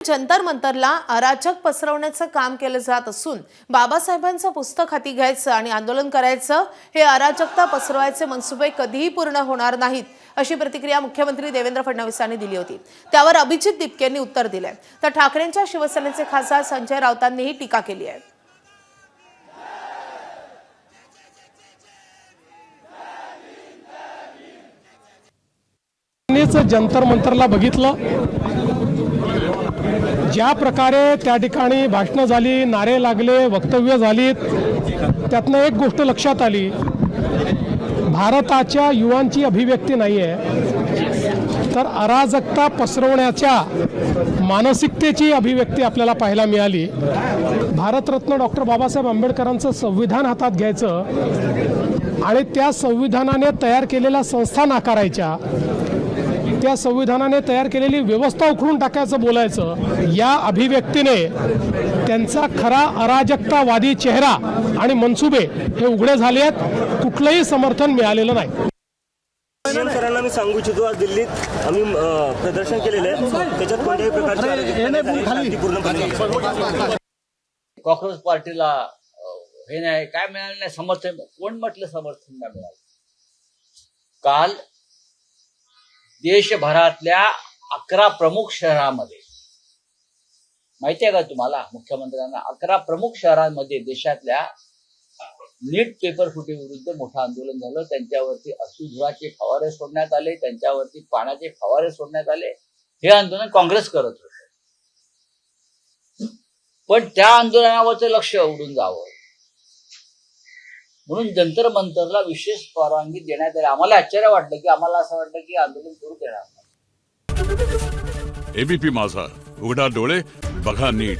जंतर मंतरला अराजक पसरवण्याचं काम केलं जात असून बाबासाहेबांचं पुस्तक हाती घ्यायचं आणि आंदोलन करायचं हे अराजकता पसरवायचे मनसुबे कधीही पूर्ण होणार नाहीत अशी प्रतिक्रिया मुख्यमंत्री देवेंद्र फडणवीसांनी दिली होती। त्यावर अभिजित दिपकेंनी उत्तर दिलंय। तर ठाकरेंच्या शिवसेनेचे खासदार संजय राऊतांनीही टीका केली आहे। जंतर मंतरला बघितलं, ज्या प्रकारे त्या ठिकाणी भाषणं झाली, नारे लागले, वक्तव्य झालीत, त्यातनं एक गोष्ट लक्षात आली, भारताच्या युवांची अभिव्यक्ती नाही आहे, तर अराजकता पसरवण्याच्या मानसिकतेची अभिव्यक्ती आपल्याला पाहायला मिळाली। भारतरत्न डॉक्टर बाबासाहेब आंबेडकरांचं संविधान हातात घ्यायचं आणि त्या संविधानाने तयार केलेल्या संस्था नाकारायच्या, त्या संविधानाने तयार केलेली व्यवस्था उखडून टाकायचं बोलायचं, या अभिव्यक्तीने त्यांचा खरा अराजकतावादी चेहरा आणि मनसुबे हे उघडे झाले आहेत। कुठलंही समर्थन मिळालेलं नाही। सरांना मी सांगू इच्छितो, आज दिल्लीत आम्ही प्रदर्शन केलेलं आहे, त्याच्यात कोणत्याही प्रकारचे कॉक्रोच पार्टीला हे नाही, काय मिळालं नाही समर्थन। कोण म्हटलं समर्थन नाही मिळालं? काल देशभरातल्या 11 प्रमुख शहरांमध्ये, माहिती आहे का तुम्हाला, मुख्यमंत्र्यांना 11 प्रमुख शहरांमध्ये देशातल्या नीट पेपर फुटी विरुद्ध मोठं आंदोलन झालं। त्यांच्यावरती अश्रुधुराचे फवारे सोडण्यात आले, त्यांच्यावरती पाण्याचे फवारे सोडण्यात आले। हे आंदोलन काँग्रेस करत होते, पण त्या आंदोलनावरचं लक्ष उडून जावं म्हणून जंतर मंतरला विशेष परवानगी देण्यात आली। आम्हाला आश्चर्य वाटलं की आम्हाला असं वाटलं की आंदोलन सुरू देणार नाही। एबीपी माझा, उघडा डोळे बघा नीट।